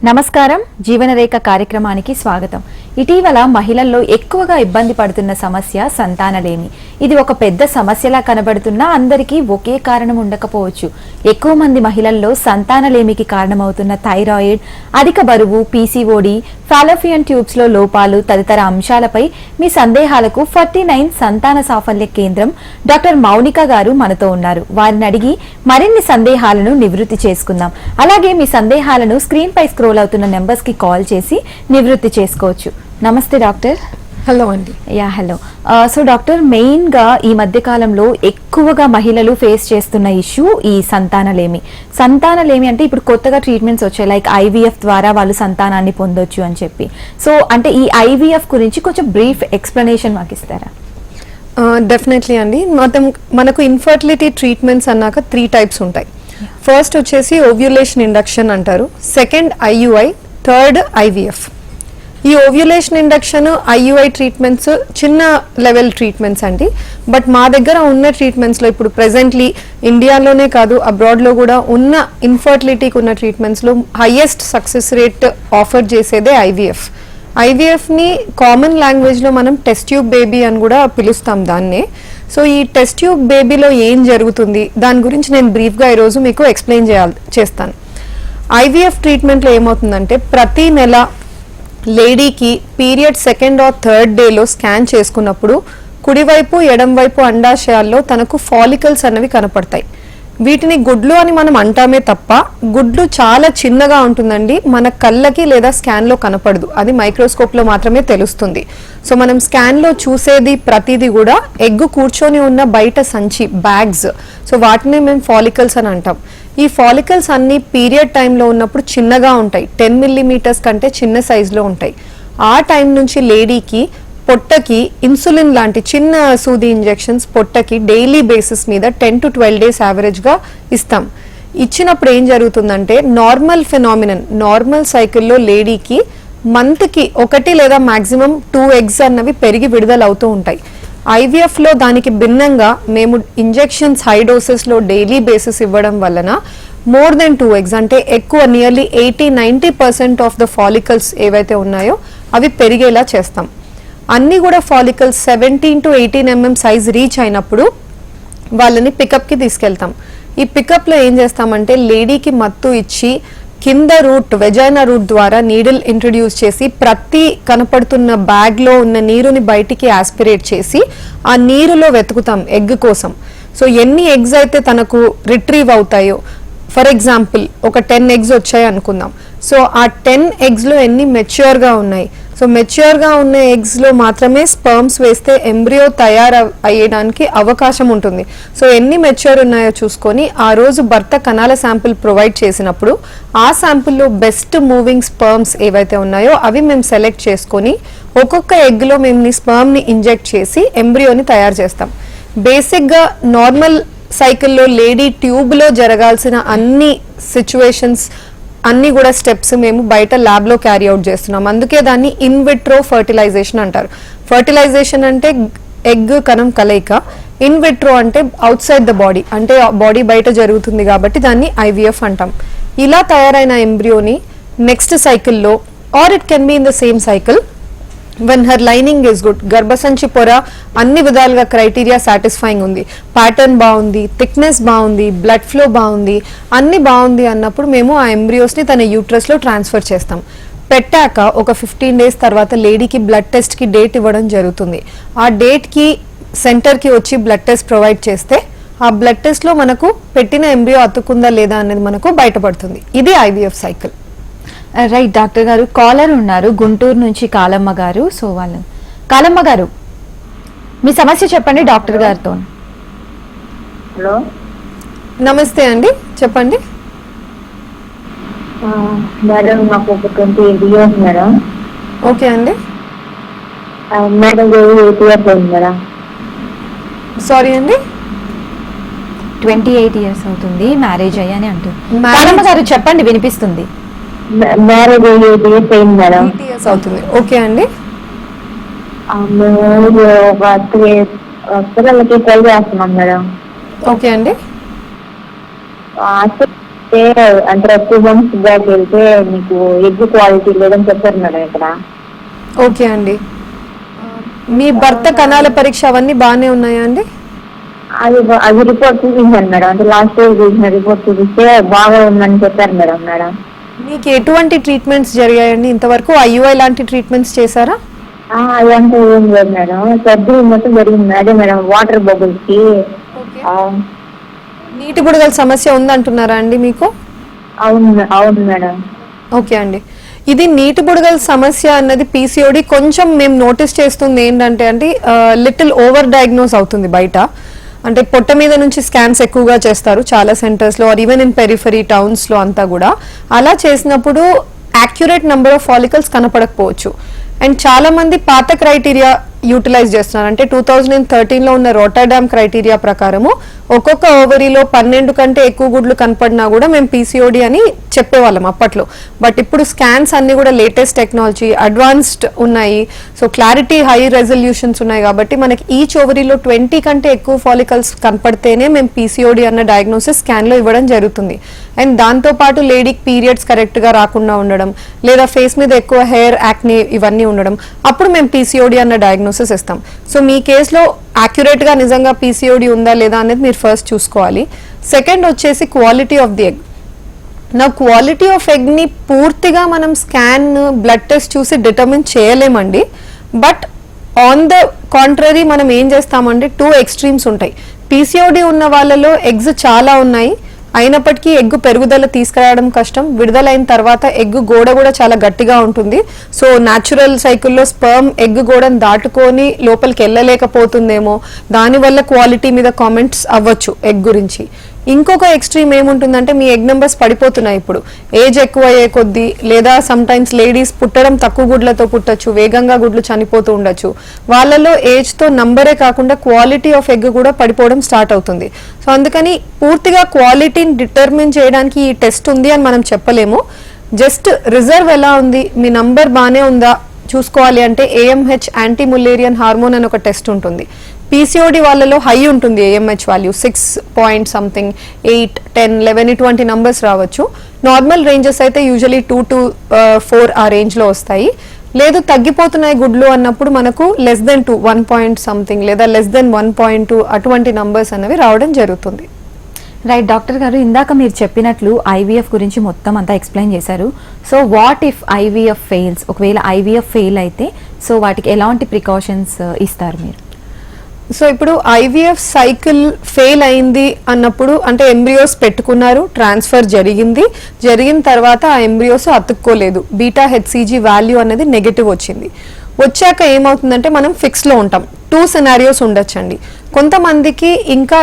నమస్కారం, జీవనరేఖ కార్యక్రమానికి స్వాగతం. ఇటీవల మహిళల్లో ఎక్కువగా ఇబ్బంది పడుతున్న సమస్య సంతానలేమి. ఇది ఒక పెద్ద సమస్యలా కనబడుతున్నా అందరికీ ఒకే కారణం ఉండకపోవచ్చు. ఎక్కువ మంది మహిళల్లో సంతానలేమికి కారణమవుతున్న థైరాయిడ్, అధిక బరువు, పీసీఓడి, ఫాలోపియన్ ట్యూబ్స్ లో లోపాలు తదితర అంశాలపై మీ సందేహాలకు 49 సంతాన సాఫల్య కేంద్రం డాక్టర్ మౌనిక గారు మనతో ఉన్నారు. వారిని అడిగి మరిన్ని సందేహాలను నివృత్తి చేసుకుందాం. అలాగే మీ సందేహాలను స్క్రీన్ పై స్క్రోల్ అవుతున్న నెంబర్స్ కి కాల్ చేసి నివృత్తి చేసుకోవచ్చు. నమస్తే డాక్టర్. హలో అండి. హలో. సో డాక్టర్, మెయిన్ గా ఈ మధ్య కాలంలో ఎక్కువగా మహిళలు ఫేస్ చేస్తున్న ఇష్యూ ఈ సంతానలేమి. సంతానలేమి అంటే ఇప్పుడు కొత్తగా ట్రీట్మెంట్స్ వచ్చాయి, లైక్ ఐవీఎఫ్ ద్వారా వాళ్ళు సంతానాన్ని పొందొచ్చు అని చెప్పి. సో అంటే ఈ ఐవీఎఫ్ గురించి కొంచెం బ్రీఫ్ ఎక్స్ప్లెనేషన్ మాకు ఇస్తారా? డెఫినెట్లీ అండి. మనకు ఇన్ఫర్టిలిటీ ట్రీట్మెంట్స్ అన్నాక 3 టైప్స్ ఉంటాయి. ఫస్ట్ వచ్చేసి ఓవ్యులేషన్ ఇండక్షన్ అంటారు, సెకండ్ ఐయుఐ, థర్డ్ ఐవీఎఫ్. ఈ ఓవ్యులేషన్ ఇండక్షన్, ఐయుఐ ట్రీట్మెంట్స్ చిన్న లెవెల్ ట్రీట్మెంట్స్ అండి. బట్ మా దగ్గర ఉన్న ట్రీట్మెంట్స్లో ఇప్పుడు ప్రెజెంట్లీ ఇండియాలోనే కాదు అబ్రాడ్లో కూడా ఉన్న ఇన్ఫర్టిలిటీకి ఉన్న ట్రీట్మెంట్స్లో హైయెస్ట్ సక్సెస్ రేట్ ఆఫర్ చేసేదే ఐవీఎఫ్. ఐవీఎఫ్ని కామన్ లాంగ్వేజ్లో మనం టెస్ట్ ట్యూబ్ బేబీ అని కూడా పిలుస్తాం దాన్నే. సో ఈ టెస్ట్ ట్యూబ్ బేబీలో ఏం జరుగుతుంది దాని గురించి నేను బ్రీఫ్గా ఈరోజు మీకు ఎక్స్ప్లెయిన్ చేస్తాను. ఐవీఎఫ్ ట్రీట్మెంట్లో ఏమవుతుందంటే ప్రతి నెల లేడీకి పీరియడ్ సెకండ్ ఆర్ థర్డ్ డేలో స్కాన్ చేసుకున్నప్పుడు కుడివైపు ఎడంవైపు అండాశయాల్లో తనకు ఫాలికల్స్ అనేవి కనపడతాయి. వీటిని గుడ్లు అని మనం అంటామే తప్ప గుడ్లు చాలా చిన్నగా ఉంటుందండి, మన కళ్ళకి లేదా స్కాన్లో కనపడదు. అది మైక్రోస్కోప్లో మాత్రమే తెలుస్తుంది. సో మనం స్కాన్లో చూసేది ప్రతిదీ కూడా ఎగ్గు కూర్చొని ఉన్న బయట సంచి, బ్యాగ్స్. సో వాటిని మేము ఫాలికల్స్ అని అంటాం. ఈ ఫాలికల్స్ అన్ని పీరియడ్ టైంలో ఉన్నప్పుడు చిన్నగా ఉంటాయి, 10 మిల్లీమీటర్స్ కంటే చిన్న సైజులో ఉంటాయి. ఆ టైం నుంచి లేడీకి పొట్టకి ఇన్సులిన్ లాంటి చిన్న సూది ఇంజెక్షన్స్ పొట్టకి డైలీ బేసిస్ మీద 10 to 12 డేస్ యావరేజ్గా ఇస్తాం. ఇచ్చినప్పుడు ఏం జరుగుతుందంటే నార్మల్ ఫెనామినన్, నార్మల్ సైకిల్లో లేడీకి మంత్కి 1 లేదా మాక్సిమం 2 ఎగ్స్ అన్నవి పెరిగి విడుదల అవుతూ ఉంటాయి. ఐవీఎఫ్లో దానికి భిన్నంగా మేము ఇంజెక్షన్స్ హై డోసెస్లో డైలీ బేసిస్ ఇవ్వడం వలన మోర్ దెన్ 2 ఎగ్స్ అంటే ఎక్కువ, నియర్లీ 80-90% ఆఫ్ ద ఫాలికల్స్ ఏవైతే ఉన్నాయో అవి పెరిగేలా చేస్తాం. అన్నీ కూడా follicles 17 to 18 mm size reach అయినప్పుడు వాళ్ళని పికప్కి తీసుకెళ్తాం. ఈ పికప్లో ఏం చేస్తామంటే లేడీకి మత్తు ఇచ్చి కింద రూట్, వెజైనా రూట్ ద్వారా నీడిల్ ఇంట్రడ్యూస్ చేసి ప్రతి కనపడుతున్న బ్యాగ్లో ఉన్న నీరుని బయటికి ఆస్పిరేట్ చేసి ఆ నీరులో వెతుకుతాం ఎగ్ కోసం. సో ఎన్ని ఎగ్స్ అయితే తనకు రిట్రీవ్ అవుతాయో, ఫర్ ఎగ్జాంపుల్ ఒక 10 ఎగ్స్ వచ్చాయి అనుకుందాం. సో ఆ 10 ఎగ్స్లో ఎన్ని మెచ్యూర్గా ఉన్నాయి. సో మెచ్యూర్గా ఉన్న ఎగ్స్లో మాత్రమే స్పర్మ్స్ వేస్తే ఎంబ్రియో అయ్యడానికి అవకాశం ఉంటుంది. సో ఎన్ని మెచ్యూర్ ఉన్నాయో చూసుకొని ఆ రోజు భర్త కణాల శాంపిల్ ప్రొవైడ్ చేసినప్పుడు ఆ శాంపిల్లో బెస్ట్ మూవింగ్ స్పర్మ్స్ ఏవైతే ఉన్నాయో అవి మేము సెలెక్ట్ చేసుకొని ఒక్కొక్క ఎగ్లో మేము స్పర్మ్ని ఇంజెక్ట్ చేసి ఎంబ్రియోని తయారు చేస్తాం. బేసిక్గా నార్మల్ సైకిల్లో లేడీ ట్యూబ్లో జరగాల్సిన అన్ని సిచ్యువేషన్స్, అన్ని కూడా స్టెప్స్ మేము బయట ల్యాబ్లో క్యారీ అవుట్ చేస్తున్నాం. అందుకే దాన్ని ఇన్ విట్రో ఫర్టిలైజేషన్ అంటారు. ఫర్టిలైజేషన్ అంటే ఎగ్ కణం కలయిక, ఇన్ విట్రో అంటే అవుట్ సైడ్ ద బాడీ, అంటే బాడీ బయట జరుగుతుంది కాబట్టి దాన్ని ఐవీఎఫ్ అంటాం. ఇలా తయారైన ఎంబ్రియోని నెక్స్ట్ సైకిల్లో, or it can be in the same cycle when her lining is good, గర్భసంచి పొర అన్ని విధాలుగా క్రైటీరియా సాటిస్ఫైయింగ్ ఉంది, ప్యాటర్న్ బాగుంది, థిక్నెస్ బాగుంది, బ్లడ్ ఫ్లో బాగుంది, అన్ని బాగుంది అన్నప్పుడు మేము ఆ ఎంబ్రియోస్ని తన యూట్రస్లో ట్రాన్స్ఫర్ చేస్తాం. పెట్టాక ఒక 15 డేస్ తర్వాత లేడీకి బ్లడ్ టెస్ట్కి డేట్ ఇవ్వడం జరుగుతుంది. ఆ డేట్కి సెంటర్కి వచ్చి బ్లడ్ టెస్ట్ ప్రొవైడ్ చేస్తే ఆ బ్లడ్ టెస్ట్లో మనకు పెట్టిన ఎంబ్రియో అతుక్కుందా లేదా అనేది మనకు బయటపడుతుంది. ఇది ఐవీఎఫ్ సైకిల్. రైట్ డాక్టర్ గారు, కాలర్ ఉన్నారు గుంటూరు నుంచి కాలమ్మ గారు. సో వాళ్ళు, కాలమ్మ గారు మీ సమస్య చెప్పండి డాక్టర్ గారితో. హలో, నమస్తే అండి, చెప్పండి. మేడం మాకు ఒక 28 years మేడం. ఓకే అండి. మేడం 8 years అయింది మేడం. సారీ అండి. 28 years అవుతుంది మ్యారేజ్ అయ్యని అంటుంది. కాలమ్మ గారు చెప్పండి, వినిపిస్తుంది. మ్యారేజ్ 8 years అయింది మేడం. 8 years అవుతుంది. ఓకే అండి. మేము పిల్లలకి ట్రై చేస్తున్నాం మేడం. ఓకే అండి. వెళ్తే అంటే 2 months బ్యాక్ వెళ్తే మీకు ఎగ్ క్వాలిటీ లేదని చెప్పారు మేడం ఇక్కడ. ఓకే అండి, మీ భర్త కణాల పరీక్ష అవన్నీ బాగానే ఉన్నాయా అండి? అది రిపోర్ట్ చూపించాను మేడం. అంటే లాస్ట్ ఇయర్ చూసిన రిపోర్ట్ చూపిస్తే బాగా ఉందని చెప్పారు మేడం. మీకు ఎటువంటి ట్రీట్మెంట్స్ జరిగాయండి ఇంతవరకు? ఐయుఐ లాంటి ట్రీట్మెంట్స్ చేశారా? అదంతా ఏం లేదు మేడం. సర్జరీ మొత్తం జరిగింది. అదే మేడం వాటర్ బబుల్స్ కి నీటి బుడగల సమస్య ఉందంటున్నారా అండి మీకు? అవును మేడం. ఓకే అండి, ఇది నీటి బుడగల సమస్య అన్నది పీసీఓడి కొంచెం మేము నోటీస్ చేస్తుంది ఏంటంటే అండి, లిటిల్ ఓవర్ డయాగ్నోస్ అవుతుంది బయట. అంటే పొట్ట మీద నుంచి స్కాన్స్ ఎక్కువగా చేస్తారు చాలా సెంటర్స్లో, ఆర్ ఈవెన్ ఇన్ పెరిఫరీ టౌన్స్లో అంతా కూడా. అలా చేసినప్పుడు యాక్యురేట్ నెంబర్ ఆఫ్ ఫాలికల్స్ కనపడకపోవచ్చు. అండ్ చాలా మంది పాత క్రైటీరియా యూటిలైజ్ చేస్తున్నారు. అంటే 2013లో ఉన్న రోటర్డామ్ క్రైటీరియా ప్రకారము ఒక్కొక్క ఓవరీలో 12 కంటే ఎక్కువ గుడ్లు కనపడినా కూడా మేము పీసీఓడి అని చెప్పేవాళ్ళం అప్పట్లో. బట్ ఇప్పుడు స్కాన్స్ అన్ని కూడా లేటెస్ట్ టెక్నాలజీ అడ్వాన్స్డ్ ఉన్నాయి. సో క్లారిటీ హై రెజల్యూషన్స్ ఉన్నాయి కాబట్టి మనకి ఈచ్ ఓవరీలో 20 కంటే ఎక్కువ ఫాలికల్స్ కనపడితేనే మేము పీసీఓడి అన్న డయాగ్నోసిస్ స్కాన్లో ఇవ్వడం జరుగుతుంది. అండ్ దాంతోపాటు లేడీకి పీరియడ్స్ కరెక్ట్గా రాకుండా ఉండడం, లేదా ఫేస్ మీద ఎక్కువ హెయిర్ యాక్ని ఇవన్నీ ఉండడం, అప్పుడు మేము పీసీఓడి అన్న డయాగ్నోసిస్ ఇస్తాం. సో మీ కేసులో యాక్యురేట్గా నిజంగా పీసీఓడి ఉందా లేదా అనేది మీరు ఫస్ట్ చూసుకోవాలి. సెకండ్ వచ్చేసి క్వాలిటీ ఆఫ్ ది ఎగ్. నా క్వాలిటీ ఆఫ్ ఎగ్ని పూర్తిగా మనం స్కాన్ బ్లడ్ టెస్ట్ చూసి డిటర్మిన్ చేయలేమండి. బట్ ఆన్ ద కాంట్రరీ మనం ఏం చేస్తామంటే 2 ఎక్స్ట్రీమ్స్ ఉంటాయి. పీసీఓడి ఉన్న వాళ్ళలో ఎగ్స్ చాలా ఉన్నాయి, అయినప్పటికీ ఎగ్గు పెరుగుదల తీసుకురావడం కష్టం. విడుదలైన తర్వాత ఎగ్గు గోడ కూడా చాలా గట్టిగా ఉంటుంది. సో న్యాచురల్ సైకిల్లో స్పర్మ్ ఎగ్గు గోడను దాటుకొని లోపలికి వెళ్ళలేకపోతుందేమో, దానివల్ల క్వాలిటీ మీద కామెంట్స్ అవ్వచ్చు ఎగ్ గురించి. ఇంకొక ఎక్స్ట్రీమ్ ఏముంటుందంటే మీ ఎగ్ నెంబర్స్ పడిపోతున్నాయి ఇప్పుడు ఏజ్ ఎక్కువ అయ్యే కొద్దీ, లేదా సమ్ టైమ్స్ లేడీస్ పుట్టడం తక్కువ గుడ్లతో పుట్టచ్చు, వేగంగా గుడ్లు చనిపోతూ ఉండొచ్చు. వాళ్ళలో ఏజ్తో నంబరే కాకుండా క్వాలిటీ ఆఫ్ ఎగ్ కూడా పడిపోవడం స్టార్ట్ అవుతుంది. సో అందుకని పూర్తిగా క్వాలిటీని డిటర్మిన్ చేయడానికి ఈ టెస్ట్ ఉంది అని మనం చెప్పలేము. జస్ట్ రిజర్వ్ ఎలా ఉంది, మీ నంబర్ బాగానే ఉందా చూసుకోవాలి అంటే AMH యాంటీ ముల్లేరియన్ హార్మోన్ అని ఒక టెస్ట్ ఉంటుంది. పీసీఓడి వాళ్ళలో హై ఉంటుంది AMH వాల్యూ 6 పాయింట్ సంథింగ్, 8, 10, 11 ఇటువంటి నంబర్స్ రావచ్చు. నార్మల్ రేంజెస్ అయితే యూజువలీ 2 to 4 ఆ రేంజ్లో వస్తాయి. లేదు తగ్గిపోతున్నాయి గుడ్లు అన్నప్పుడు మనకు లెస్ దెన్ 2, 1 పాయింట్ సంథింగ్ లేదా లెస్ దెన్ 1.2 అటువంటి నంబర్స్ అనేవి రావడం జరుగుతుంది. రైట్ డాక్టర్ గారు, ఇందాక మీరు చెప్పినట్లు IVF గురించి మొత్తం అంతా ఎక్స్ప్లెయిన్ చేశారు. So what if IVF fails? ఒకవేళ IVF ఫెయిల్ అయితే సో వాటికి ఎలాంటి ప్రికాషన్స్ ఇస్తారు మీరు? సో ఇప్పుడు IVF సైకిల్ ఫెయిల్ అయింది అన్నప్పుడు అంటే ఎంబ్రియోస్ పెట్టుకున్నారు, ట్రాన్స్ఫర్ జరిగిన తర్వాత ఆ ఎంబ్రియోస్ అతుక్కోలేదు, బీటా HCG వాల్యూ అనేది నెగటివ్ వచ్చింది. వచ్చాక ఏమవుతుందంటే మనం ఫిక్స్లో ఉంటాం. 2 సినారియోస్ ఉండొచ్చండి. కొంతమందికి ఇంకా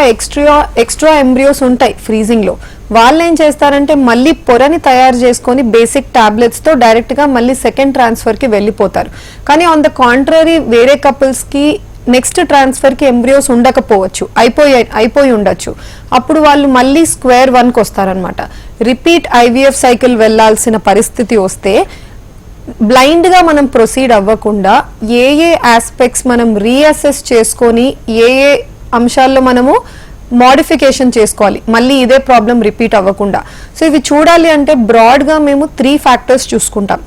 ఎక్స్ట్రా ఎంబ్రియోస్ ఉంటాయి ఫ్రీజింగ్లో. వాళ్ళు ఏం చేస్తారంటే మళ్ళీ పొరని తయారు చేసుకొని బేసిక్ టాబ్లెట్స్తో డైరెక్ట్గా మళ్ళీ సెకండ్ ట్రాన్స్ఫర్కి వెళ్ళిపోతారు. కానీ ఆన్ ద కాంట్రరీ వేరే కపుల్స్కి నెక్స్ట్ ట్రాన్స్ఫర్కి ఎంబ్రియోస్ ఉండకపోవచ్చు, అయిపోయి ఉండొచ్చు. అప్పుడు వాళ్ళు మళ్ళీ స్క్వేర్ 1కి వస్తారనమాట. రిపీట్ IVF సైకిల్ వెళ్లాల్సిన పరిస్థితి వస్తే బ్లైండ్గా మనం ప్రొసీడ్ అవ్వకుండా ఏ ఆస్పెక్ట్స్ మనం రీఅసెస్ చేసుకొని ఏ అంశాల్లో మనము మోడిఫికేషన్ చేసుకోవాలి మళ్ళీ ఇదే ప్రాబ్లం రిపీట్ అవ్వకుండా. సో ఇవి చూడాలి అంటే బ్రాడ్గా మేము 3 ఫ్యాక్టర్స్ చూసుకుంటాం.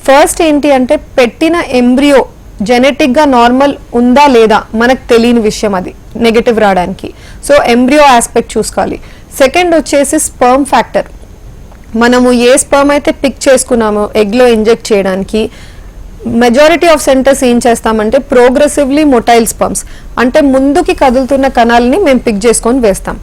ఫస్ట్ ఏంటి అంటే పెట్టిన ఎంబ్రియో జెనెటిక్గా నార్మల్ ఉందా లేదా మనకు తెలియని విషయం, అది నెగటివ్ రావడానికి. సో ఎంబ్రియో ఆస్పెక్ట్ చూసుకోవాలి. సెకండ్ వచ్చేసి స్పర్మ్ ఫ్యాక్టర్. మనము ఏ స్పర్మ్ అయితే పిక్ చేసుకున్నామో ఎగ్లో ఇంజెక్ట్ చేయడానికి మెజారిటీ ఆఫ్ సెంటర్స్ ఏం చేస్తామంటే ప్రోగ్రెసివ్లీ మొటైల్ స్పర్మ్స్ అంటే ముందుకి కదులుతున్న కణాలని మేము పిక్ చేసుకొని వేస్తాం.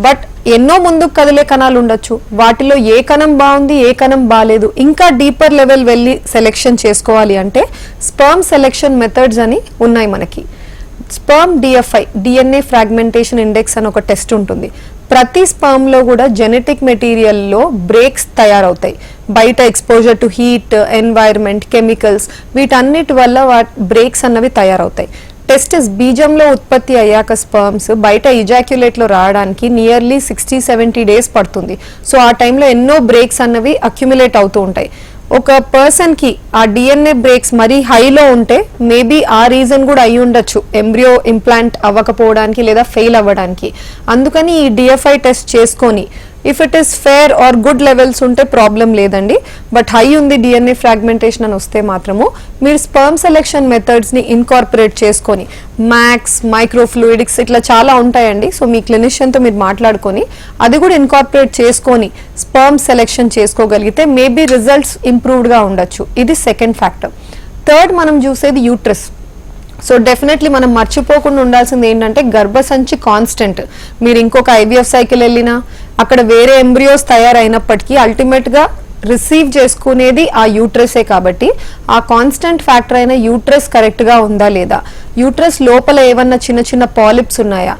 బట్ ఎన్నో ముందుకు కదిలే కణాలు ఉండొచ్చు, వాటిలో ఏ కణం బాగుంది ఏ కణం బాగాలేదు, ఇంకా డీపర్ లెవెల్ వెళ్ళి సెలెక్షన్ చేసుకోవాలి అంటే స్పర్మ్ సెలెక్షన్ మెథడ్స్ అని ఉన్నాయి మనకి. Sperm DFI DNA fragmentation index అని ఒక టెస్ట్ ఉంటుంది. ప్రతి స్పర్మ్లో కూడా జెనెటిక్ మెటీరియల్లో బ్రేక్స్ తయారవుతాయి. బయట exposure to heat, environment, chemicals వీటన్నిటి వల్ల బ్రేక్స్ అన్నవి తయారవుతాయి. టెస్టిస్ బీజంలో ఉత్పత్తి అయ్యాక స్పర్మ్స్ బయట ఇజాక్యులేట్లో రావడానికి నియర్లీ 60-70 డేస్ పడుతుంది. సో ఆ టైంలో ఎన్నో బ్రేక్స్ అన్నవి అక్యుములేట్ అవుతూ ఉంటాయి. ఒక పర్సన్కి ఆ DNA బ్రేక్స్ మరీ హైలో ఉంటే మేబీ ఆ రీజన్ కూడా అయి ఉండొచ్చు ఎంబ్రియో ఇంప్లాంట్ అవ్వకపోవడానికి లేదా ఫెయిల్ అవ్వడానికి. అందుకని ఈ DFI టెస్ట్ చేసుకొని if it is fair or good levels ఉంటే ప్రాబ్లం లేదండి. బట్ హై ఉంది DNA ఫ్రాగ్మెంటేషన్ అని వస్తే మాత్రము మీరు స్పర్మ్ సెలెక్షన్ మెథడ్స్ని ఇన్కార్పొరేట్ చేసుకొని మ్యాక్స్, మైక్రోఫ్లూయిడిక్స్ ఇట్లా చాలా ఉంటాయండి. సో మీ క్లినిషియన్తో మీరు మాట్లాడుకొని అది కూడా ఇన్కార్పొరేట్ చేసుకొని స్పర్మ్ సెలెక్షన్ చేసుకోగలిగితే మేబీ రిజల్ట్స్ ఇంప్రూవ్డ్గా ఉండొచ్చు. ఇది సెకండ్ ఫ్యాక్టర్. థర్డ్ మనం చూసేది యూట్రస్. సో డెఫినెట్లీ మనం మర్చిపోకుండా ఉండాల్సింది ఏంటంటే గర్భసంచి కాన్స్టెంట్. మీరు ఇంకొక IVF సైకిల్ వెళ్ళినా అక్కడ వేరే ఎంబ్రియోస్ తయారైనప్పటికీ అల్టిమేట్గా రిసీవ్ చేసుకునేది ఆ యూట్రసే. కాబట్టి ఆ కాన్స్టెంట్ ఫ్యాక్టర్ అయిన యూట్రస్ కరెక్ట్గా ఉందా లేదా, యూట్రస్ లోపల ఏమన్నా చిన్న చిన్న పాలిప్స్ ఉన్నాయా,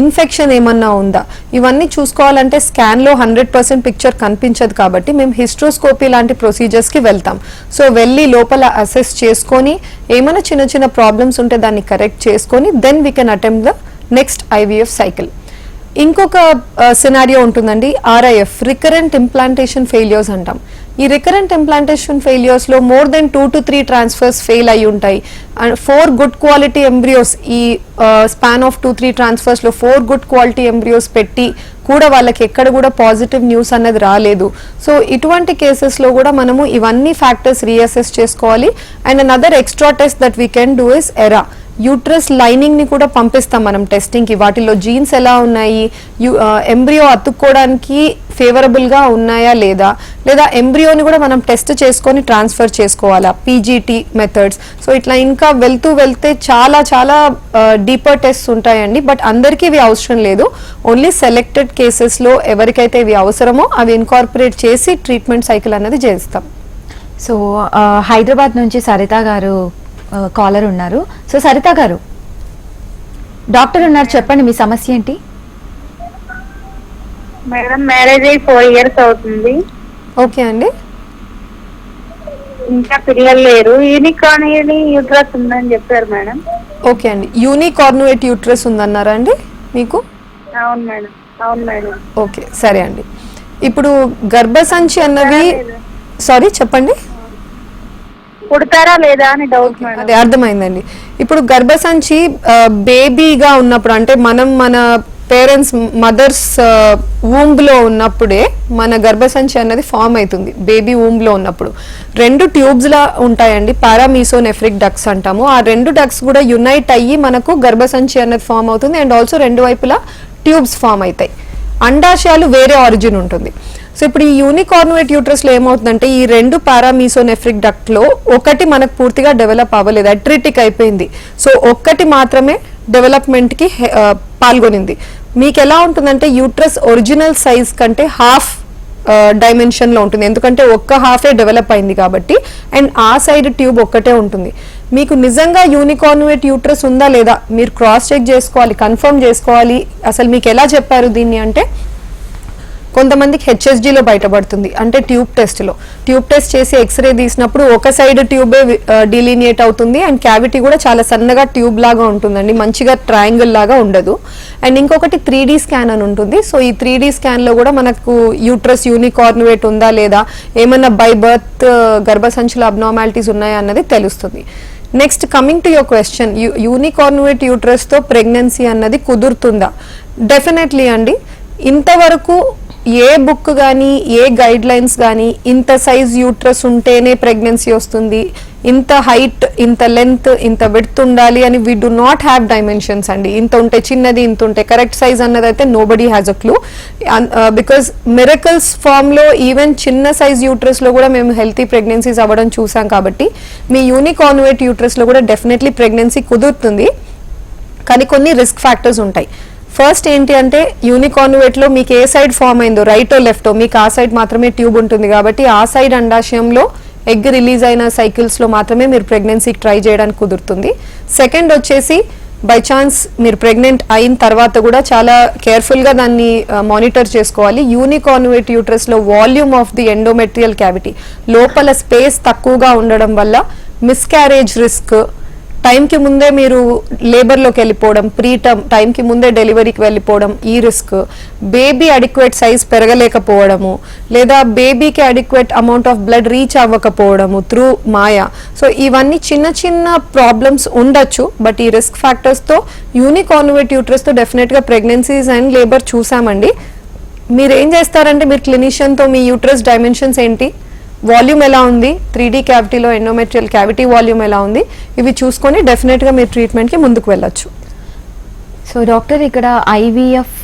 ఇన్ఫెక్షన్ ఏమన్నా ఉందా, ఇవన్నీ చూసుకోవాలంటే స్కాన్లో 100% పిక్చర్ కనిపించదు. కాబట్టి మేము హిస్ట్రోస్కోపీ లాంటి ప్రొసీజర్స్కి వెళ్తాం. సో వెళ్ళి లోపల అసెస్ చేసుకొని ఏమైనా చిన్న చిన్న ప్రాబ్లమ్స్ ఉంటే దాన్ని కరెక్ట్ చేసుకొని then we can attempt the next IVF cycle. ఇంకొక సినారియో ఉంటుందండి, RIF, రికరెంట్ ఇంప్లాంటేషన్ ఫెయిల్యూర్స్ అంటాం. ఈ రికరెంట్ ఇంప్లాంటేషన్ ఫెయిల్యూర్స్లో more than 2 to 3 transfers fail అయి ఉంటాయి. అండ్ 4 గుడ్ క్వాలిటీ ఎంబ్రియోస్, ఈ స్పాన్ ఆఫ్ 2-3 ట్రాన్స్ఫర్స్లో 4 గుడ్ క్వాలిటీ ఎంబ్రియోస్ పెట్టి కూడా వాళ్ళకి ఎక్కడ కూడా పాజిటివ్ న్యూస్ అన్నది రాలేదు. సో ఇటువంటి కేసెస్లో కూడా మనము ఇవన్నీ ఫ్యాక్టర్స్ రీఅసెస్ చేసుకోవాలి. And another extra test that we can do is ఎరా. యూట్రస్ లైనింగ్ ని కూడా పంపిస్తాం మనం టెస్టింగ్ కి. వాటిలో జీన్స్ ఎలా ఉన్నాయి, ఎంబ్రియో అతుక్కోవడానికి ఫేవరబుల్ గా ఉన్నాయా లేదా, లేదా ఎంబ్రియోని కూడా మనం టెస్ట్ చేసుకొని ట్రాన్స్ఫర్ చేసుకోవాలా, PGT మెథడ్స్. సో ఇట్లా ఇంకా వెళ్తే చాలా చాలా డీపర్ టెస్ట్ ఉంటాయండి. బట్ అందరికీ ఇవి అవసరం లేదు. ఓన్లీ సెలెక్టెడ్ కేసెస్ లో ఎవరికైతే ఇవి అవసరమో అవి ఇన్కార్పొరేట్ చేసి ట్రీట్మెంట్ సైకిల్ అనేది చేస్తాం. సో హైదరాబాద్ నుంచి సరిత గారు కాలర్ ఉన్నారు. సో సరిత గారు, డాక్టర్ ఉన్నారు, చెప్పండి మీ సమస్య ఏంటి? మేడం మ్యారేజ్ అయ్యి 4 years అవుతుంది. ఓకే అండి. ఇంకా పిల్లలు లేరు. యూనికార్నియల్ యూట్రస్ ఉందని చెప్పారు మేడం. ఓకే అండి. యూనికార్నుయేట్ యూట్రస్ ఉందన్నారా అండి మీకు? అవును మేడం. అవును మేడం. ఓకే సరే అండి. ఇప్పుడు గర్భసంచి అన్నవి, సారీ చెప్పండి, పుడతారా లేదా అని డౌట్ మేడం. అదే అర్థమైందండి. ఇప్పుడు గర్భసంచి బేబీగా ఉన్నప్పుడు అంటే మన పేరెంట్స్ మదర్స్ వూంబ్ లో ఉన్నప్పుడే మన గర్భసంచి అన్నది ఫామ్ అవుతుంది. బేబీ వూంబ్ లో ఉన్నప్పుడు 2 ట్యూబ్స్ లా ఉంటాయండి, పారామీసోనెఫ్రిక్ డక్స్ అంటాము. ఆ 2 డక్స్ కూడా యునైట్ అయ్యి మనకు గర్భసంచి అన్నది ఫామ్ అవుతుంది. అండ్ ఆల్సో 2 వైపులా ట్యూబ్స్ ఫామ్ అవుతాయి. అండాశయాలు వేరే ఆరిజిన్ ఉంటుంది. సో ఇప్పుడు ఈ యూనికార్నుయేట్ యూట్రస్ లో ఏమవుతుందంటే ఈ 2 పారామీసోనెఫ్రిక్ డక్ట్ లో ఒకటి మనకు పూర్తిగా డెవలప్ అవ్వలేదు, అట్రిటిక్ అయిపోయింది. సో ఒక్కటి మాత్రమే డెవలప్మెంట్ కి పాల్గొనింది. మీకు ఎలా ఉంటుందంటే యూట్రస్ ఒరిజినల్ సైజ్ కంటే హాఫ్ డైమెన్షన్ లో ఉంటుంది, ఎందుకంటే ఒక్క హాఫే డెవలప్ అయింది కాబట్టి. అండ్ ఆ సైడ్ ట్యూబ్ ఒక్కటే ఉంటుంది. మీకు నిజంగా యూనికార్నుయేట్ యూట్రస్ ఉందా లేదా మీరు క్రాస్ చెక్ చేసుకోవాలి, కన్ఫర్మ్ చేసుకోవాలి. అసలు మీకు ఎలా చెప్పారు దీన్ని అంటే, కొంతమందికి HSGలో బయటపడుతుంది, అంటే ట్యూబ్ టెస్ట్ చేసి ఎక్స్రే తీసినప్పుడు ఒక సైడ్ ట్యూబే డిలీనియేట్ అవుతుంది. అండ్ క్యావిటీ కూడా చాలా సన్నగా ట్యూబ్ లాగా ఉంటుందండి, మంచిగా ట్రయాంగిల్ లాగా ఉండదు. అండ్ ఇంకొకటి 3D స్కాన్ అని ఉంటుంది. సో ఈ 3D స్కాన్లో కూడా మనకు యూట్రస్ యూనికార్నుయేట్ ఉందా లేదా, ఏమన్నా బై బర్త్ గర్భసంచుల అబ్నార్మాలిటీస్ ఉన్నాయా అన్నది తెలుస్తుంది. Next coming to your question, unicornuate యూట్రస్తో ప్రెగ్నెన్సీ అన్నది కుదురుతుందా? డెఫినెట్లీ అండి. ఇంతవరకు ఏ బుక్ కానీ ఏ గైడ్ లైన్స్ కానీ ఇంత సైజ్ యూట్రస్ ఉంటేనే ప్రెగ్నెన్సీ వస్తుంది, ఇంత హైట్, ఇంత లెంత్, ఇంత విడ్త్ ఉండాలి అని we do not have dimensions అండి. ఇంత ఉంటే చిన్నది, ఇంత ఉంటే కరెక్ట్ సైజ్ అన్నది అయితే nobody has a clue. Because miracles ఫామ్లో ఈవెన్ చిన్న సైజ్ యూట్రస్లో కూడా మేము హెల్తీ ప్రెగ్నెన్సీస్ అవ్వడం చూసాం. కాబట్టి మీ యూనికార్నుయేట్ యూట్రస్లో కూడా డెఫినెట్లీ ప్రెగ్నెన్సీ కుదురుతుంది. కానీ కొన్ని రిస్క్ ఫ్యాక్టర్స్ ఉంటాయి. ఫస్ట్ ఏంటి అంటే యూనికార్నుయేట్లో మీకు ఏ సైడ్ ఫామ్ అయిందో, రైటో లెఫ్టో, మీకు ఆ సైడ్ మాత్రమే ట్యూబ్ ఉంటుంది కాబట్టి ఆ సైడ్ అండాశయంలో ఎగ్ రిలీజ్ అయిన సైకిల్స్లో మాత్రమే మీరు ప్రెగ్నెన్సీకి ట్రై చేయడానికి కుదురుతుంది. సెకండ్ వచ్చేసి బై ఛాన్స్ మీరు ప్రెగ్నెంట్ అయిన తర్వాత కూడా చాలా కేర్ఫుల్గా దాన్ని మానిటర్ చేసుకోవాలి. యూనికార్నుయేట్ యూట్రస్లో volume of the endometrial cavity, లోపల స్పేస్ తక్కువగా ఉండడం వల్ల మిస్క్యారేజ్ రిస్క్, టైంకి ముందే మీరు లేబర్లోకి వెళ్ళిపోవడం, టైంకి ముందే డెలివరీకి వెళ్ళిపోవడం, ఈ రిస్క్, బేబీ అడిక్వేట్ సైజ్ పెరగలేకపోవడము, లేదా బేబీకి adequate amount of blood reach అవ్వకపోవడము త్రూ మాయా. సో ఇవన్నీ చిన్న చిన్న ప్రాబ్లమ్స్ ఉండొచ్చు. బట్ ఈ రిస్క్ ఫ్యాక్టర్స్తో యూనికార్నుయేట్ యూట్రస్తో డెఫినెట్గా ప్రెగ్నెన్సీస్ అండ్ లేబర్ చూసామండి. మీరు ఏం చేస్తారంటే మీరు క్లినిషియన్తో మీ యూట్రస్ డైమెన్షన్స్ ఏంటి, వాల్యూమ్ ఎలా ఉంది, 3D క్యావిటీలో ఎండోమెట్రియల్ క్యావిటీ వాల్యూమ్ ఎలా ఉంది, ఇవి చూసుకొని డెఫినెట్గా మీరు ట్రీట్మెంట్కి ముందుకు వెళ్ళొచ్చు. సో డాక్టర్, ఇక్కడ ఐవీఎఫ్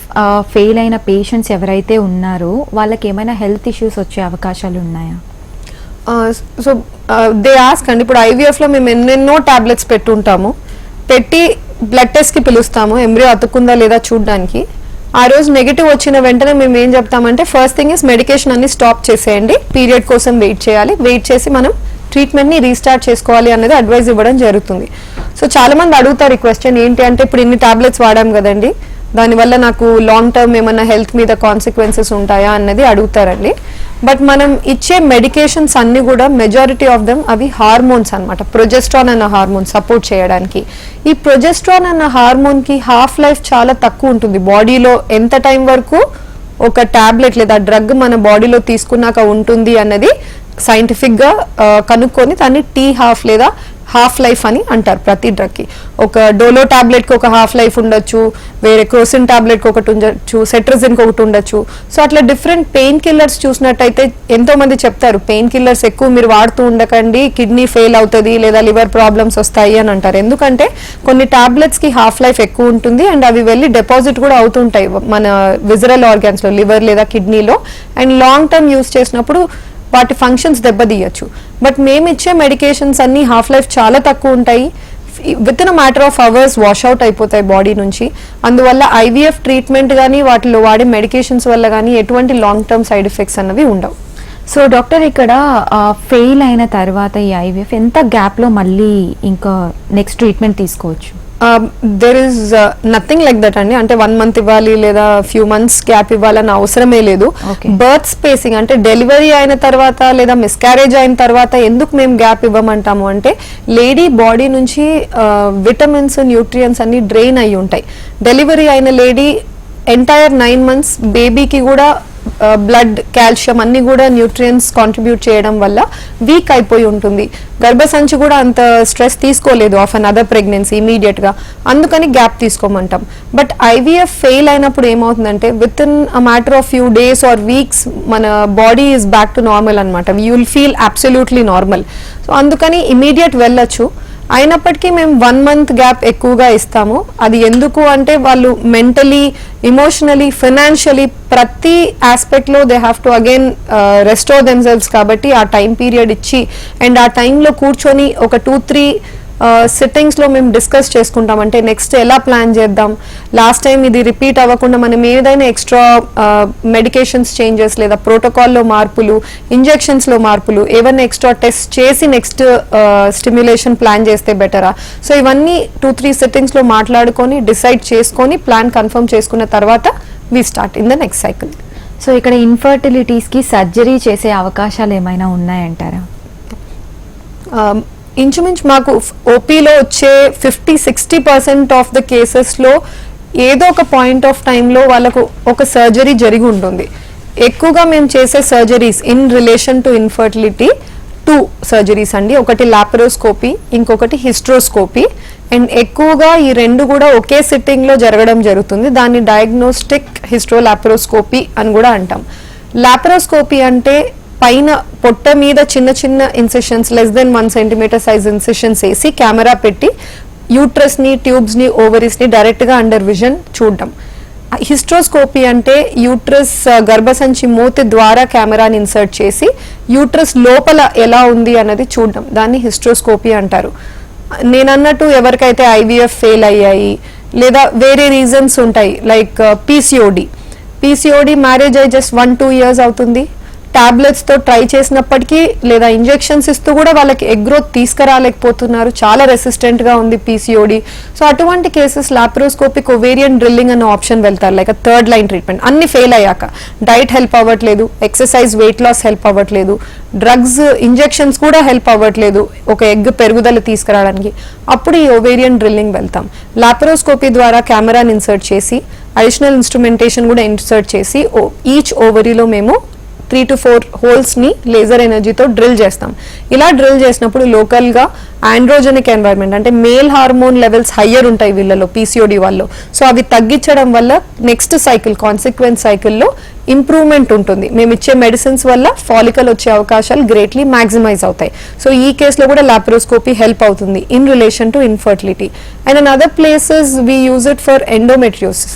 ఫెయిల్ అయిన పేషెంట్స్ ఎవరైతే ఉన్నారో వాళ్ళకి ఏమైనా హెల్త్ ఇష్యూస్ వచ్చే అవకాశాలు ఉన్నాయా? సో దే ఆస్క్ అండి, ఇప్పుడు ఐవీఎఫ్లో మేము ఎన్నెన్నో టాబ్లెట్స్ పెట్టి బ్లడ్ టెస్ట్కి పిలుస్తాము ఎంబ్రియో అతుక్కుందా లేదా చూడడానికి. ఆ రోజు నెగిటివ్ వచ్చిన వెంటనే మేము ఏం చెప్తామంటే ఫస్ట్ థింగ్ ఇస్ మెడికేషన్ అన్ని స్టాప్ చేసేయండి, పీరియడ్ కోసం వెయిట్ చేయాలి, వెయిట్ చేసి మనం ట్రీట్మెంట్ని రీస్టార్ట్ చేసుకోవాలి అనేది అడ్వైజ్ ఇవ్వడం జరుగుతుంది. సో చాలా మంది అడుగుతారు ఈ క్వశ్చన్ ఏంటి అంటే, ఇప్పుడు ఇన్ని టాబ్లెట్స్ వాడాం కదండి, దానివల్ల నాకు లాంగ్ టర్మ్ ఏమన్నా హెల్త్ మీద కాన్సిక్వెన్సెస్ ఉంటాయా అన్నది అడుగుతారండి. బట్ మనం ఇచ్చే మెడికేషన్స్ అన్ని కూడా మెజారిటీ ఆఫ్ దెమ్ అవి హార్మోన్స్ అనమాట. ప్రొజెస్ట్రాన్ అన్న హార్మోన్ సపోర్ట్ చేయడానికి. ఈ ప్రొజెస్ట్రాన్ అన్న హార్మోన్కి హాఫ్ లైఫ్ చాలా తక్కువ ఉంటుంది. బాడీలో ఎంత టైం వరకు ఒక టాబ్లెట్ లేదా డ్రగ్ మన బాడీలో తీసుకున్నాక ఉంటుంది అన్నది సైంటిఫిక్గా కనుక్కొని దాన్ని హాఫ్ లేదా హాఫ్ లైఫ్ అని అంటారు ప్రతి డ్రగ్కి. ఒక డోలో టాబ్లెట్కి ఒక హాఫ్ లైఫ్ ఉండొచ్చు, వేరే క్రోసిన్ టాబ్లెట్కి ఒకటి ఉండొచ్చు, సెట్రజిన్కి ఒకటి ఉండొచ్చు. సో అట్లా డిఫరెంట్ పెయిన్ కిల్లర్స్ చూసినట్టయితే ఎంతోమంది చెప్తారు పెయిన్ కిల్లర్స్ ఎక్కువ మీరు వాడుతూ ఉండకండి, కిడ్నీ ఫెయిల్ అవుతుంది లేదా లివర్ ప్రాబ్లమ్స్ వస్తాయి అని అంటారు. ఎందుకంటే కొన్ని టాబ్లెట్స్కి హాఫ్ లైఫ్ ఎక్కువ ఉంటుంది అండ్ అవి వెళ్ళి డిపాజిట్ కూడా అవుతుంటాయి మన విజరల్ ఆర్గాన్స్లో, లివర్ లేదా కిడ్నీలో. అండ్ లాంగ్ టర్మ్ యూస్ చేసినప్పుడు వాటి ఫంక్షన్స్ దెబ్బతీయచ్చు. బట్ మేము ఇచ్చే మెడికేషన్స్ అన్ని హాఫ్ లైఫ్ చాలా తక్కువ ఉంటాయి, with in a matter of hours wash out అయిపోతాయి బాడీ నుంచి. అందువల్ల ఐవీఎఫ్ ట్రీట్మెంట్ కానీ వాటిలో వాడే మెడికేషన్స్ వల్ల కానీ ఎటువంటి లాంగ్ టర్మ్ సైడ్ ఎఫెక్ట్స్ అన్నవి ఉండవు. సో డాక్టర్, ఇక్కడ ఫెయిల్ అయిన తర్వాత ఈ ఐవీఎఫ్ ఎంత గ్యాప్లో మళ్ళీ ఇంకా నెక్స్ట్ ట్రీట్మెంట్ తీసుకోవచ్చు? There is nothing like that అండి. అంటే 1 month ఇవ్వాలి లేదా ఫ్యూ మంత్స్ గ్యాప్ ఇవ్వాలని అవసరమే లేదు. బర్త్ స్పేసింగ్ అంటే డెలివరీ అయిన తర్వాత లేదా మిస్క్యారేజ్ అయిన తర్వాత ఎందుకు మేము గ్యాప్ ఇవ్వమంటాము అంటే, లేడీ బాడీ నుంచి విటమిన్స్ న్యూట్రియంట్స్ అన్ని డ్రైన్ అయ్యి ఉంటాయి. డెలివరీ అయిన లేడీ ఎంటైర్ 9 months బేబీకి కూడా బ్లడ్, కాల్షియం అన్ని కూడా న్యూట్రియంట్స్ కాంట్రిబ్యూట్ చేయడం వల్ల వీక్ అయిపోయి ఉంటుంది. గర్భసంచి కూడా అంత స్ట్రెస్ తీసుకోలేదు ఆఫ్ అన్ అదర్ ప్రెగ్నెన్సీ ఇమీడియట్గా, అందుకని గ్యాప్ తీసుకోమంటాం. బట్ ఐవీఎఫ్ ఫెయిల్ అయినప్పుడు ఏమవుతుందంటే within a matter of few days or weeks మన body is back to normal అనమాట. You will feel absolutely normal. So అందుకని ఇమీడియట్ వెళ్ళొచ్చు. అయినప్పటికీ మేము 1 month గ్యాప్ ఎక్కువగా ఇస్తాము. అది ఎందుకు అంటే వాళ్ళు మెంటలీ, ఇమోషనలీ, ఫైనాన్షియలీ ప్రతి ఆస్పెక్ట్లో they have to again restore themselves. కాబట్టి ఆ టైం పీరియడ్ ఇచ్చి అండ్ ఆ టైంలో కూర్చొని ఒక 2-3 సిట్టింగ్స్లో మేము డిస్కస్ చేసుకుంటాం. అంటే నెక్స్ట్ ఎలా ప్లాన్ చేద్దాం, లాస్ట్ టైం ఇది రిపీట్ అవ్వకుండా మనం ఏదైనా ఎక్స్ట్రా మెడికేషన్స్ చేంజెస్ లేదా ప్రోటోకాల్లో మార్పులు, ఇంజెక్షన్స్లో మార్పులు, ఏవైనా ఎక్స్ట్రా టెస్ట్ చేసి నెక్స్ట్ స్టిమ్యులేషన్ ప్లాన్ చేస్తే బెటరా. సో ఇవన్నీ 2-3 సిట్టింగ్స్లో మాట్లాడుకొని డిసైడ్ చేసుకొని ప్లాన్ కన్ఫర్మ్ చేసుకున్న తర్వాత we start in the next cycle. So ఇక్కడ ఇన్ఫర్టిలిటీస్కి సర్జరీ చేసే అవకాశాలు ఏమైనా ఉన్నాయంటారా? ఇంచుమించు మాకు ఓపీలో వచ్చే 50-60% ఆఫ్ ద కేసెస్లో ఏదో ఒక పాయింట్ ఆఫ్ టైంలో వాళ్ళకు ఒక సర్జరీ జరిగి ఉంటుంది. ఎక్కువగా మేము చేసే surgeries in relation to infertility 2 surgeries అండి. ఒకటి లాపరోస్కోపీ, ఇంకొకటి హిస్ట్రోస్కోపీ. అండ్ ఎక్కువగా ఈ 2 కూడా ఒకే సిట్టింగ్లో జరగడం జరుగుతుంది. దాన్ని డయాగ్నోస్టిక్ హిస్ట్రోలాపరోస్కోపీ అని కూడా అంటాం. లాపరోస్కోపీ అంటే పైన పొట్ట మీద చిన్న చిన్న incisions, less than 1 centimeter size incisions వేసి కెమెరా పెట్టి యూట్రస్ని, ట్యూబ్స్ని, ఓవరీస్ని డైరెక్ట్గా అండర్ విజన్ చూడడం. హిస్ట్రోస్కోపీ అంటే యూట్రస్ గర్భసంచి మూతి ద్వారా కెమెరాని ఇన్సర్ట్ చేసి యూట్రస్ లోపల ఎలా ఉంది అన్నది చూడడం. దాన్ని హిస్ట్రోస్కోపీ అంటారు. నేను అన్నట్టు ఎవరికైతే ఐవీఎఫ్ ఫెయిల్ అయ్యాయి లేదా వేరే రీజన్స్ ఉంటాయి లైక్ పీసీఓడి మ్యారేజ్ అయ్యి జస్ట్ 1-2 years అవుతుంది, టాబ్లెట్స్తో ట్రై చేసినప్పటికీ లేదా ఇంజెక్షన్స్ ఇస్తూ కూడా వాళ్ళకి ఎగ్ గ్రోత్ తీసుకురాలేకపోతున్నారు, చాలా రెసిస్టెంట్గా ఉంది పీసీఓడి. సో అటువంటి కేసెస్ లాప్రోస్కోపిక్ ఓవేరియన్ డ్రిల్లింగ్ అనే ఆప్షన్ వెళ్తారు, లైక్ 3rd line ట్రీట్మెంట్. అన్ని ఫెయిల్ అయ్యాక డైట్ హెల్ప్ అవ్వట్లేదు, ఎక్సర్సైజ్, వెయిట్ లాస్ హెల్ప్ అవ్వట్లేదు, డ్రగ్స్, ఇంజెక్షన్స్ కూడా హెల్ప్ అవ్వట్లేదు ఒక ఎగ్ పెరుగుదల తీసుకురావడానికి, అప్పుడు ఈ ఓవేరియన్ డ్రిల్లింగ్ వెళ్తాం. లాప్రోస్కోపీ ద్వారా కెమెరాని ఇన్సర్ట్ చేసి అడిషనల్ ఇన్స్ట్రుమెంటేషన్ కూడా ఇన్సర్ట్ చేసి ఈచ్ ఓవరీలో మేము 3 to 4 హోల్స్ని లేజర్ ఎనర్జీతో డ్రిల్ చేస్తాం. ఇలా డ్రిల్ చేసినప్పుడు లోకల్గా ఆండ్రోజెనిక్ ఎన్వైర్న్మెంట్ అంటే మేల్ హార్మోన్ లెవెల్స్ హయ్యర్ ఉంటాయి వీళ్ళలో, పీసీఓడి వాళ్ళు. సో అవి తగ్గించడం వల్ల నెక్స్ట్ సైకిల్ కాన్సిక్వెంట్ సైకిల్లో ఇంప్రూవ్మెంట్ ఉంటుంది. మేము ఇచ్చే మెడిసిన్స్ వల్ల ఫాలికల్ వచ్చే అవకాశాలు గ్రేట్లీ మ్యాక్సిమైజ్ అవుతాయి. సో ఈ కేసులో కూడా లాప్రోస్కోపీ హెల్ప్ అవుతుంది in relation to infertility. And in other places we use it for endometriosis.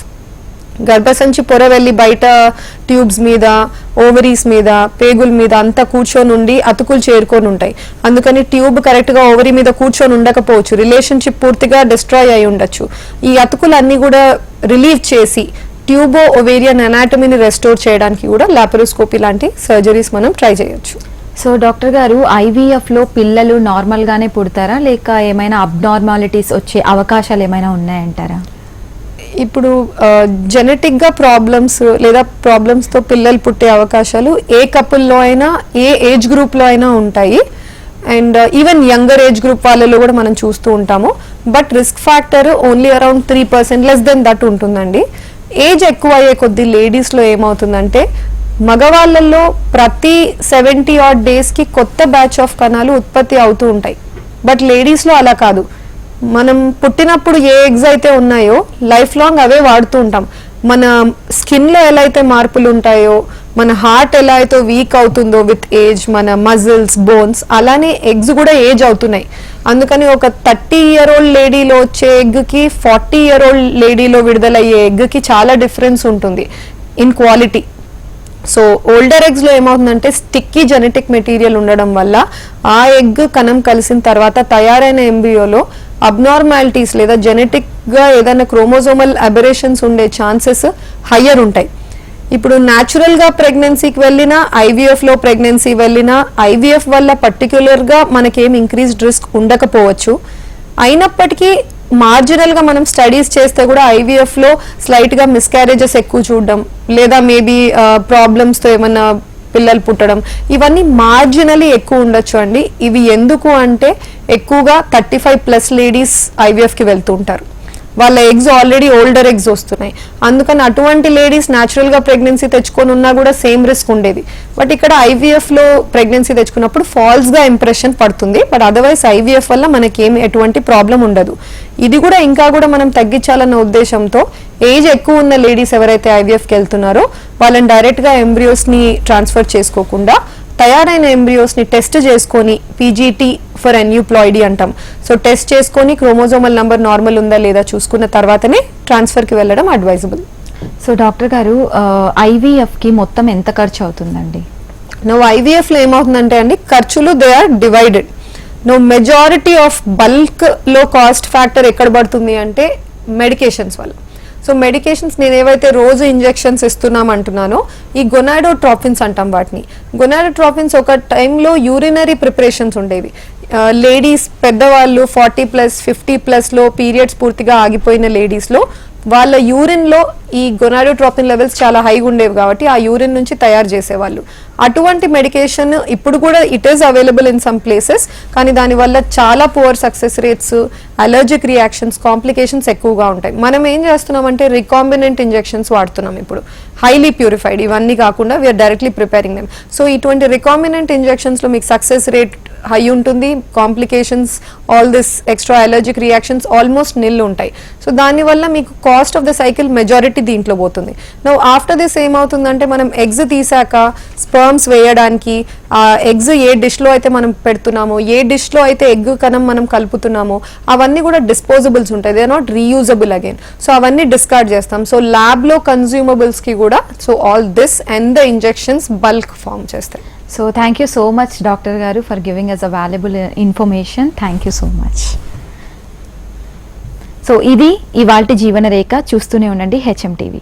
గర్భసంచి పొర వెళ్ళి బయట ట్యూబ్స్ మీద, ఓవరీస్ మీద, పేగుల మీద అంతా కూర్చొని ఉండి అతుకులు చేరుకొని ఉంటాయి. అందుకని ట్యూబ్ కరెక్ట్గా ఓవరీ మీద కూర్చొని ఉండకపోవచ్చు, రిలేషన్షిప్ పూర్తిగా డిస్ట్రాయ్ అయి ఉండొచ్చు. ఈ అతుకులు అన్నీ కూడా రిలీవ్ చేసి ట్యూబో ఓవేరియన్ అనాటమీని రెస్టోర్ చేయడానికి కూడా లాప్రోస్కోపీ లాంటి సర్జరీస్ మనం ట్రై చేయొచ్చు. సో డాక్టర్ గారు, IVF లో పిల్లలు నార్మల్ గానే పుడతారా లేక ఏమైనా అబ్నార్మాలిటీస్ వచ్చే అవకాశాలు ఏమైనా ఉన్నాయంటారా? ఇప్పుడు జెనెటిక్ గా ప్రాబ్లమ్స్ లేదా ప్రాబ్లమ్స్ తో పిల్లలు పుట్టే అవకాశాలు ఏ కపుల్లో అయినా ఏ ఏజ్ గ్రూప్ లో అయినా ఉంటాయి. And even younger age group వాళ్ళలో కూడా మనం చూస్తూ ఉంటాము. But risk factor only around 3%, less than that ఉంటుందండి. ఏజ్ ఎక్కువ అయ్యే కొద్ది లేడీస్లో ఏమవుతుందంటే మగవాళ్ళల్లో ప్రతి 70 odd డేస్కి కొత్త బ్యాచ్ ఆఫ్ కణాలు ఉత్పత్తి అవుతూ ఉంటాయి. బట్ లేడీస్లో అలా కాదు. మనం పుట్టినప్పుడు ఏ ఎగ్స్ అయితే ఉన్నాయో లైఫ్ లాంగ్ అవే వాడుతూ ఉంటాం. మన స్కిన్లో ఎలా అయితే మార్పులు ఉంటాయో, మన హార్ట్ ఎలా అయితే వీక్ అవుతుందో విత్ ఏజ్, మన మజిల్స్, బోన్స్, అలానే ఎగ్స్ కూడా ఏజ్ అవుతున్నాయి. అందుకని ఒక 30-year-old లేడీలో వచ్చే ఎగ్కి 40-year-old లేడీలో విడుదలయ్యే ఎగ్కి చాలా డిఫరెన్స్ ఉంటుంది ఇన్ క్వాలిటీ. సో ఓల్డర్ ఎగ్స్లో ఏమవుతుందంటే స్టిక్కీ జెనెటిక్ మెటీరియల్ ఉండడం వల్ల ఆ ఎగ్ కణం కలిసిన తర్వాత తయారైన ఎంబ్రియోలో అబ్నార్మాలిటీస్ లేదా జెనెటిక్గా ఏదైనా క్రోమోజోమల్ అబరేషన్స్ ఉండే ఛాన్సెస్ హయ్యర్ ఉంటాయి. ఇప్పుడు న్యాచురల్గా ప్రెగ్నెన్సీకి వెళ్ళినా, ఐవీఎఫ్లో ప్రెగ్నెన్సీ వెళ్ళినా, ఐవీఎఫ్ వల్ల పర్టిక్యులర్గా మనకేం ఇంక్రీజ్డ్ రిస్క్ ఉండకపోవచ్చు. అయినప్పటికీ మార్జినల్గా మనం స్టడీస్ చేస్తే కూడా ఐవీఎఫ్లో స్లైట్గా మిస్క్యారేజెస్ ఎక్కువ చూడడం లేదా మేబీ ప్రాబ్లమ్స్తో ఏమన్నా పిల్లలు పుట్టడం, ఇవన్నీ మార్జినలీ ఎక్కువ ఉండొచ్చు అండి. ఇవి ఎందుకు అంటే ఎక్కువగా 35+ లేడీస్ ఐవీఎఫ్కి వెళ్తూ ఉంటారు. వాళ్ళ ఎగ్స్ ఆల్రెడీ ఓల్డర్ ఎగ్స్ వస్తున్నాయి. అందుకని అటువంటి లేడీస్ న్యాచురల్గా ప్రెగ్నెన్సీ తెచ్చుకొని ఉన్నా కూడా సేమ్ రిస్క్ ఉండేది. బట్ ఇక్కడ ఐవీఎఫ్లో ప్రెగ్నెన్సీ తెచ్చుకున్నప్పుడు ఫాల్స్గా ఇంప్రెషన్ పడుతుంది. బట్ అదర్వైజ్ ఐవీఎఫ్ వల్ల మనకేమి ఎటువంటి ప్రాబ్లం ఉండదు. ఇది కూడా ఇంకా కూడా మనం తగ్గించాలన్న ఉద్దేశంతో ఏజ్ ఎక్కువ ఉన్న లేడీస్ ఎవరైతే ఐవీఎఫ్కి వెళ్తున్నారో వాళ్ళని డైరెక్ట్గా ఎంబ్రియోస్ని ట్రాన్స్ఫర్ చేసుకోకుండా తయారైన ఎంబ్రియోస్ని టెస్ట్ చేసుకొని పీజీటీ ఫర్ ఎన్యూప్లాయిడీ అంటాం. సో టెస్ట్ చేసుకొని క్రోమోజోమల్ నంబర్ నార్మల్ ఉందా లేదా చూసుకున్న తర్వాతనే ట్రాన్స్ఫర్కి వెళ్ళడం అడ్వైజబుల్. సో డాక్టర్ గారు, ఐవీఎఫ్కి మొత్తం ఎంత ఖర్చు అవుతుందండి? ఐవీఎఫ్లో ఏమవుతుందంటే అండి ఖర్చులు they are divided. Majority of బల్క్లో కాస్ట్ ఫ్యాక్టర్ ఎక్కడ పడుతుంది అంటే మెడికేషన్స్ వల్ల. సో మెడికేషన్స్ నేను ఏవైతే రోజు ఇంజెక్షన్స్ ఇస్తున్నాం అంటున్నానో ఈ గొనాడోట్రోపిన్స్ అంటాం వాటిని. గొనాడోట్రోపిన్స్ ఒక టైంలో యూరినరీ ప్రిపరేషన్స్ ఉండేవి. లేడీస్ పెద్దవాళ్ళు 40+, 50+లో పీరియడ్స్ పూర్తిగా ఆగిపోయిన లేడీస్లో వాళ్ళ యూరిన్లో ఈ గొనాడోట్రోపిన్ లెవెల్స్ చాలా హైగా ఉండేవి కాబట్టి ఆ యూరిన్ నుంచి తయారు చేసేవాళ్ళు. అటువంటి మెడికేషన్ ఇప్పుడు కూడా it is available in some places, కానీ దానివల్ల చాలా poor success rates, allergic reactions, complications ఎక్కువగా ఉంటాయి. మనం ఏం చేస్తున్నామంటే రికాంబినెంట్ ఇంజెక్షన్స్ వాడుతున్నాం ఇప్పుడు, హైలీ ప్యూరిఫైడ్. ఇవన్నీ కాకుండా we're directly preparing them. So ఇటువంటి రికాంబినెంట్ ఇంజెక్షన్స్లో మీకు సక్సెస్ రేట్ హై ఉంటుంది, complications, all this extra allergic reactions almost nil ఉంటాయి. సో దానివల్ల మీకు cost of the cycle majority దీంట్లో పోతుంది. నౌ ఆఫ్టర్ దిస్ ఏమవుతుందంటే మనం ఎగ్స్ తీసాక స్పర్మ్స్ వేయడానికి ఆ ఎగ్స్ ఏ డిష్లో అయితే మనం పెడుతున్నామో, ఏ డిష్లో అయితే ఎగ్ కణం మనం కలుపుతున్నామో అవన్నీ కూడా డిస్పోజబుల్స్ ఉంటాయి. They are not reusable again. So అవన్నీ డిస్కార్డ్ చేస్తాం. సో ల్యాబ్లో కన్జ్యూమబుల్స్కి కూడా so all this and the injections bulk form చేస్తాయి. So thank you so much doctor గారు for giving us a valuable information. Thank you so much. So ఇది ఇవాల్టి జీవన రేఖ. చూస్తూనే ఉండండి HM TV.